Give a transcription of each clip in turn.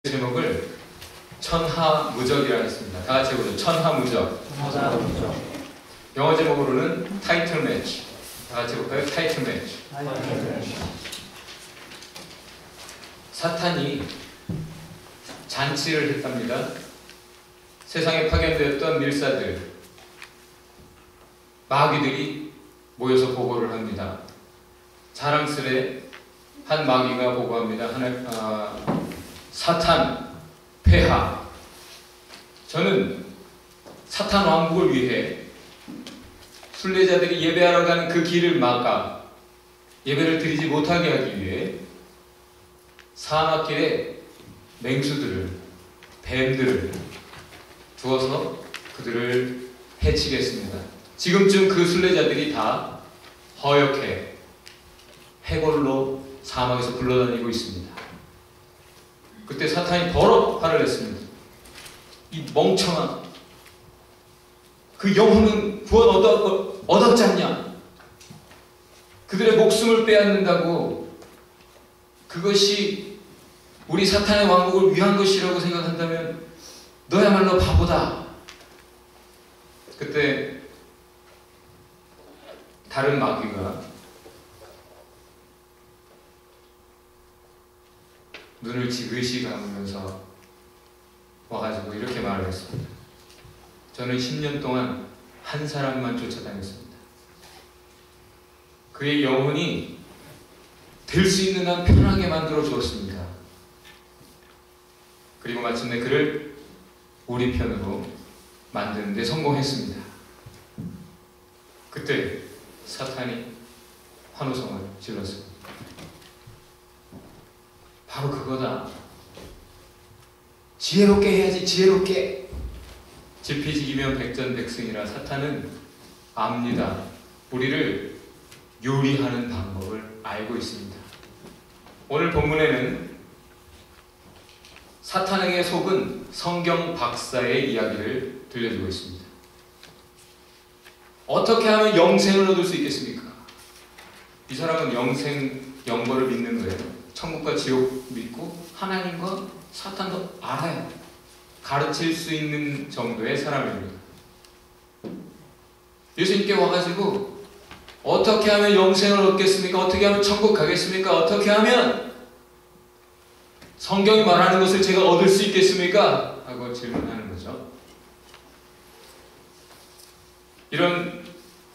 제목을 천하무적이라 했습니다. 다 같이 해보죠. 천하무적. 영어 제목으로는 타이틀 매치. 다 같이 해볼까요? 타이틀 매치. 사탄이 잔치를 했답니다. 세상에 파견되었던 밀사들, 마귀들이 모여서 보고를 합니다. 자랑스레 한 마귀가 보고합니다. 사탄 폐하. 저는 사탄 왕국을 위해 순례자들이 예배하러 가는 그 길을 막아 예배를 드리지 못하게 하기 위해 사막길에 맹수들을, 뱀들을 두어서 그들을 해치겠습니다. 지금쯤 그 순례자들이 다 허옇게 해골로 사막에서 굴러다니고 있습니다. 그때 사탄이 더럽 화를 냈습니다. 이 멍청한, 그 영혼은 구원 얻었지 않냐? 그들의 목숨을 빼앗는다고 그것이 우리 사탄의 왕국을 위한 것이라고 생각한다면 너야말로 바보다. 그때 다른 마귀가 눈을 지그시 감으면서 와가지고 이렇게 말을 했습니다. 저는 10년 동안 한 사람만 쫓아다녔습니다. 그의 영혼이 될 수 있는 한 편하게 만들어 주었습니다. 그리고 마침내 그를 우리 편으로 만드는 데 성공했습니다. 그때 사탄이 환호성을 질렀습니다. 바로 그거다. 지혜롭게 해야지, 지혜롭게. 지피지기면 백전백승이라. 사탄은 압니다. 우리를 요리하는 방법을 알고 있습니다. 오늘 본문에는 사탄에게 속은 성경 박사의 이야기를 들려주고 있습니다. 어떻게 하면 영생을 얻을 수 있겠습니까? 이 사람은 영벌을 믿는 거예요. 천국과 지옥 믿고 하나님과 사탄도 알아요. 가르칠 수 있는 정도의 사람입니다. 예수님께 와가지고 어떻게 하면 영생을 얻겠습니까? 어떻게 하면 천국 가겠습니까? 어떻게 하면 성경이 말하는 것을 제가 얻을 수 있겠습니까? 하고 질문하는 거죠. 이런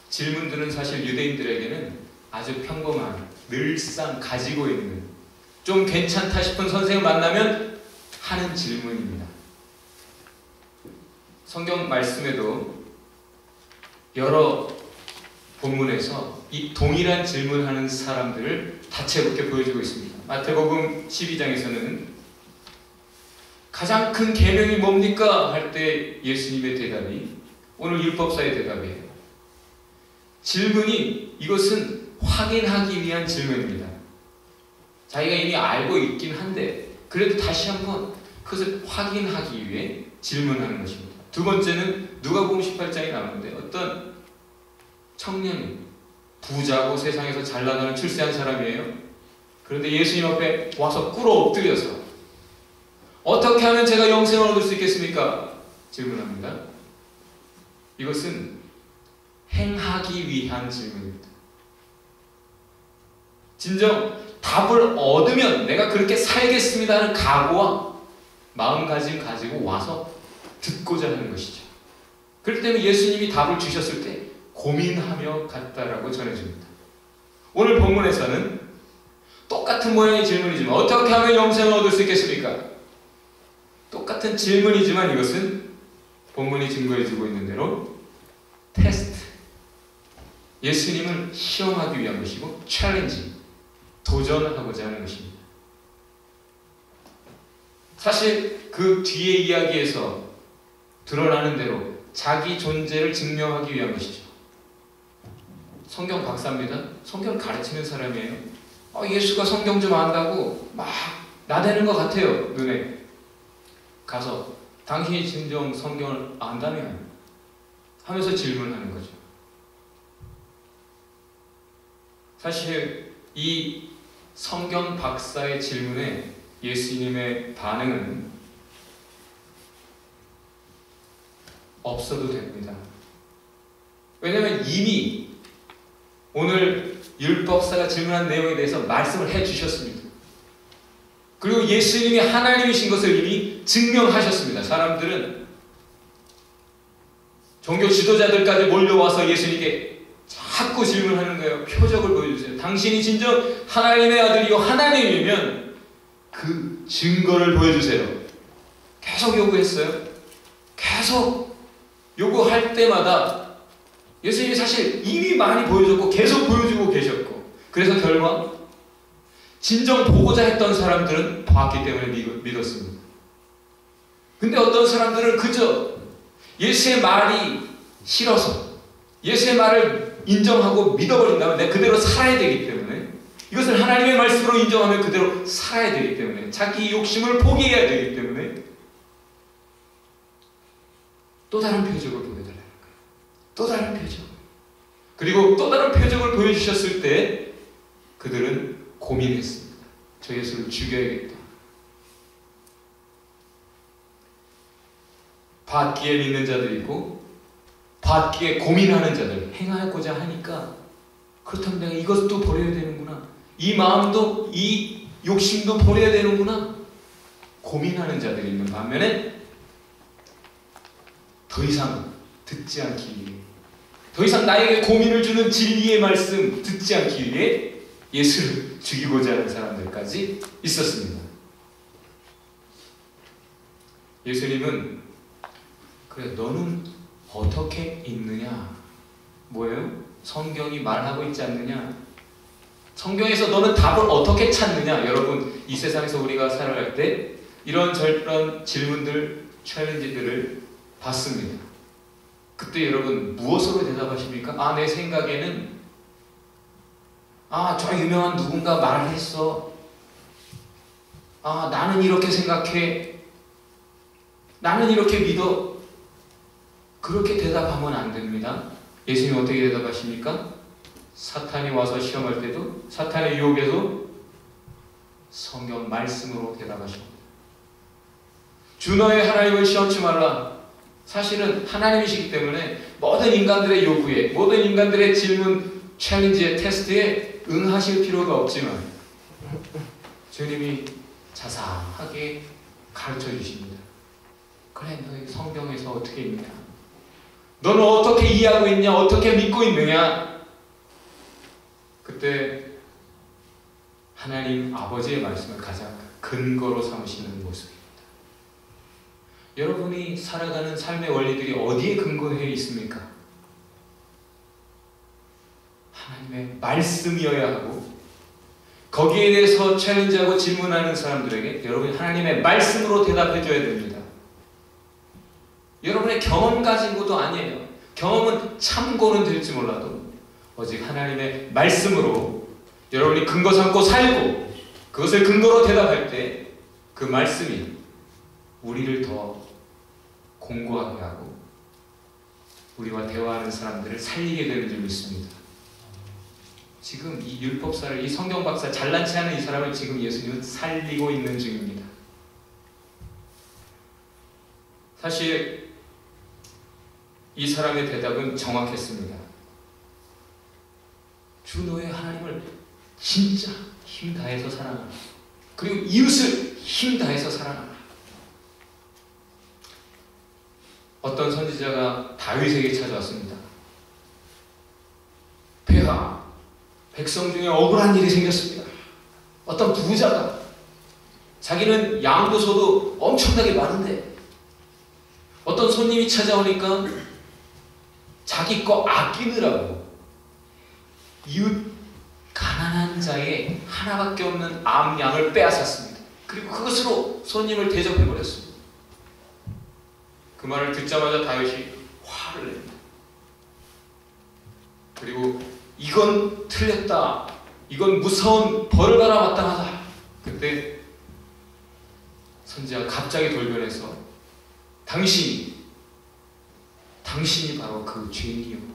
질문들은 사실 유대인들에게는 아주 평범한, 늘상 가지고 있는, 좀 괜찮다 싶은 선생을 만나면 하는 질문입니다. 성경 말씀에도 여러 본문에서 이 동일한 질문하는 사람들을 다채롭게 보여주고 있습니다. 마태복음 12장에서는 가장 큰 계명이 뭡니까? 할 때 예수님의 대답이 오늘 율법사의 대답이에요. 질문이 이것은 확인하기 위한 질문입니다. 자기가 이미 알고 있긴 한데 그래도 다시 한번 그것을 확인하기 위해 질문하는 것입니다. 두 번째는 누가복음 18장에 나오는데 어떤 청년이 부자고 세상에서 잘 나가는 출세한 사람이에요. 그런데 예수님 앞에 와서 꿇어 엎드려서 어떻게 하면 제가 영생을 얻을 수 있겠습니까? 질문합니다. 이것은 행하기 위한 질문입니다. 진정 답을 얻으면 내가 그렇게 살겠습니다 하는 각오와 마음가짐 가지고 와서 듣고자 하는 것이죠. 그렇기 때문에 예수님이 답을 주셨을 때 고민하며 갔다라고 전해줍니다. 오늘 본문에서는 똑같은 모양의 질문이지만 어떻게 하면 영생을 얻을 수 있겠습니까? 똑같은 질문이지만 이것은 본문이 증거해주고 있는 대로 테스트, 예수님을 시험하기 위한 것이고 챌린지, 도전하고자 하는 것입니다. 사실 그 뒤의 이야기에서 드러나는 대로 자기 존재를 증명하기 위한 것이죠. 성경 박사입니다. 성경을 가르치는 사람이에요. 예수가 성경 좀 안다고 막 나대는 것 같아요. 눈에. 가서 당신이 진정 성경을 안다면 하면서 질문하는 거죠. 사실 이 성경 박사의 질문에 예수님의 반응은 없어도 됩니다. 왜냐하면 이미 오늘 율법사가 질문한 내용에 대해서 말씀을 해주셨습니다. 그리고 예수님이 하나님이신 것을 이미 증명하셨습니다. 사람들은 종교 지도자들까지 몰려와서 예수님께 자꾸 질문하는 거예요. 표적을 보여주세요. 당신이 진정 하나님의 아들이요 하나님이면 그 증거를 보여주세요. 계속 요구했어요. 계속 요구할 때마다 예수님이 사실 이미 많이 보여줬고 계속 보여주고 계셨고, 그래서 결과 진정 보고자 했던 사람들은 봤기 때문에 믿었습니다. 근데 어떤 사람들은 그저 예수의 말이 싫어서 예수의 말을 인정하고 믿어버린다면 내가 그대로 살아야 되기 때문에, 이것을 하나님의 말씀으로 인정하면 그대로 살아야 되기 때문에, 자기 욕심을 포기해야 되기 때문에 또 다른 표적을 보여달라는 거예요. 또 다른 표적. 그리고 또 다른 표적을 보여주셨을 때 그들은 고민했습니다. 저 예수를 죽여야겠다. 받기에 믿는 자도 있고 받기에 고민하는 자들, 행하고자 하니까 그렇다면 내가 이것도 버려야 되는구나, 이 마음도 이 욕심도 버려야 되는구나 고민하는 자들이 있는 반면에 더 이상 듣지 않기 위해, 더 이상 나에게 고민을 주는 진리의 말씀 듣지 않기 위해 예수를 죽이고자 하는 사람들까지 있었습니다. 예수님은 그래 너는 어떻게 읽느냐? 뭐예요? 성경이 말하고 있지 않느냐? 성경에서 너는 답을 어떻게 찾느냐? 여러분, 이 세상에서 우리가 살아갈 때 이런저런 질문들, 챌린지들을 받습니다. 그때 여러분 무엇으로 대답하십니까? 내 생각에는 저 유명한 누군가 말을 했어. 나는 이렇게 생각해. 나는 이렇게 믿어. 그렇게 대답하면 안 됩니다. 예수님 어떻게 대답하십니까? 사탄이 와서 시험할 때도, 사탄의 유혹에도 성경 말씀으로 대답하십니다. 주 너의 하나님을 시험치 말라. 사실은 하나님이시기 때문에 모든 인간들의 요구에, 모든 인간들의 질문, 챌린지의 테스트에 응하실 필요가 없지만 주님이 자상하게 가르쳐 주십니다. 그래, 너희 성경에서 어떻게 있느냐? 너는 어떻게 이해하고 있냐? 어떻게 믿고 있느냐? 그때 하나님 아버지의 말씀을 가장 근거로 삼으시는 모습입니다. 여러분이 살아가는 삶의 원리들이 어디에 근거해 있습니까? 하나님의 말씀이어야 하고, 거기에 대해서 챌린지하고 질문하는 사람들에게 여러분이 하나님의 말씀으로 대답해 줘야 됩니다. 여러분의 경험 가지고도 아니에요. 경험은 참고는 될지 몰라도 오직 하나님의 말씀으로 여러분이 근거 삼고 살고 그것을 근거로 대답할 때 그 말씀이 우리를 더 공고하게 하고 우리와 대화하는 사람들을 살리게 되는 줄 믿습니다. 지금 이 율법사를, 이 성경 박사, 잘난치 않은 이 사람을 지금 예수님은 살리고 있는 중입니다. 사실 이 사람의 대답은 정확했습니다. 주 너의 하나님을 진짜 힘 다해서 사랑하라. 그리고 이웃을 힘 다해서 사랑하라. 어떤 선지자가 다윗에게 찾아왔습니다. 폐하, 백성 중에 억울한 일이 생겼습니다. 어떤 부자가 자기는 양도소도 엄청나게 많은데 어떤 손님이 찾아오니까 자기 거 아끼느라고 이웃 가난한 자의 하나밖에 없는 암양을 빼앗았습니다. 그리고 그것으로 손님을 대접해버렸습니다. 그 말을 듣자마자 다윗이 화를 냅니다. 그리고 이건 틀렸다. 이건 무서운 벌을 받아 마땅하다. 그때 선지자가 갑자기 돌변해서 당신이 바로 그 죄인이요.